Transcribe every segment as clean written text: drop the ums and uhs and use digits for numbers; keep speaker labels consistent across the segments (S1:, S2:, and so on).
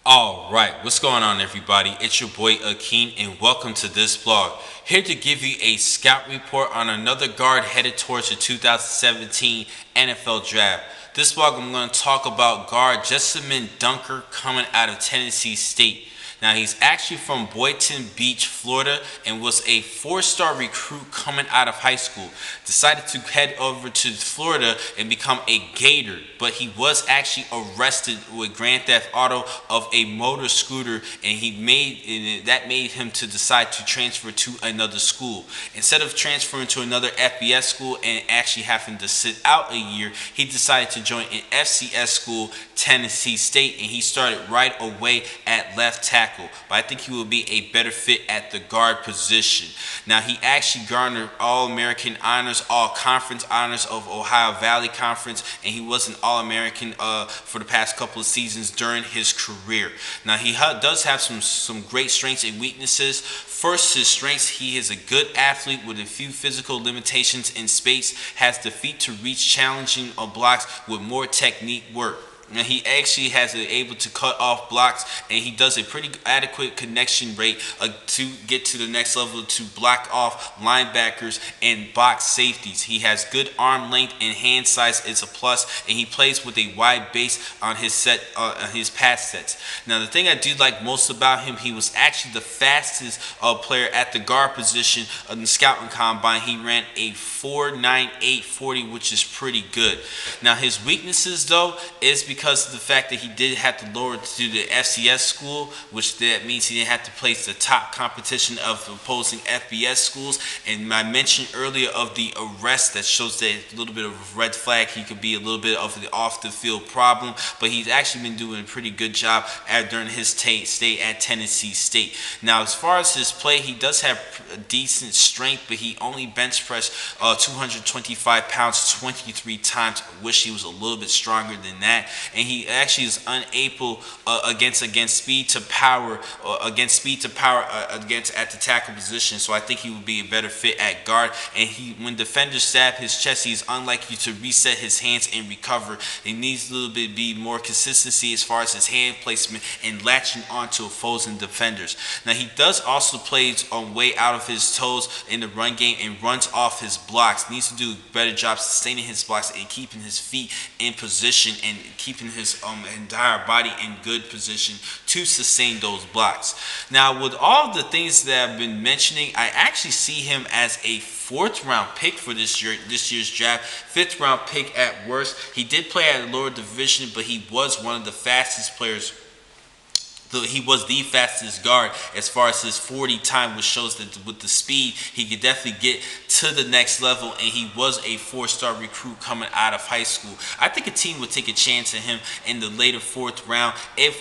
S1: Alright, what's going on everybody? It's your boy Akeem and welcome to this vlog. Here to give you a scout report on another guard headed towards the 2017 NFL Draft. This vlog I'm going to talk about guard Jessamen coming out of Tennessee State. Now he's actually from Boynton Beach, Florida, and was a four-star recruit coming out of high school. Decided to head over to Florida and become a Gator, but he was actually arrested with grand theft auto of a motor scooter, and that made him to decide to transfer to another school. Instead of transferring to another FBS school and actually having to sit out a year, he decided to join an FCS school, Tennessee State, and he started right away at left tackle. But I think he will be a better fit at the guard position. Now, he actually garnered All-American honors, All-Conference honors of Ohio Valley Conference, and he was an All-American for the past couple of seasons during his career. Now, he does have some great strengths and weaknesses. First, his strengths: he is a good athlete with a few physical limitations in space, has the feet to reach challenging blocks with more technique work. Now, he actually has able to cut off blocks, and he does a pretty adequate connection rate to get to the next level to block off linebackers and box safeties. He has good arm length and hand size is a plus, and he plays with a wide base on his pass sets. Now, the thing I do like most about him, he was actually the fastest player at the guard position in the scouting combine. He ran a 4.9840, which is pretty good. Now, his weaknesses though is because of the fact that he did have to lower to the FCS school, which that means he didn't have to place the top competition of opposing FBS schools. And I mentioned earlier of the arrest that shows that a little bit of a red flag. He could be a little bit of the off the field problem, but he's actually been doing a pretty good job during his stay at Tennessee State. Now, as far as his play, he does have a decent strength, but he only bench pressed 225 pounds 23 times. I wish he was a little bit stronger than that. And he actually is unable against speed to power at the tackle position. So I think he would be a better fit at guard. And when defenders stab his chest, he's unlikely to reset his hands and recover. He needs a little bit be more consistency as far as his hand placement and latching onto opposing defenders. Now, he does also play on way out of his toes in the run game and runs off his blocks. Needs to do a better job sustaining his blocks and keeping his feet in position and keeping his entire body in good position to sustain those blocks. Now, with all the things that I've been mentioning, I actually see him as a fourth-round pick for this year's draft. Fifth-round pick at worst. He did play at a lower division, but he was one of the fastest players. He was the fastest guard as far as his 40 time, which shows that with the speed, he could definitely get to the next level, and he was a four-star recruit coming out of high school. I think a team would take a chance on him in the later fourth round, if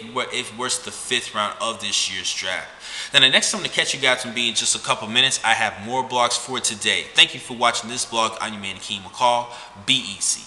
S1: worse, the fifth round of this year's draft. Then the next time to catch you guys will be in just a couple minutes. I have more blogs for today. Thank you for watching this blog. I'm your man, Akeem McCall. Be easy.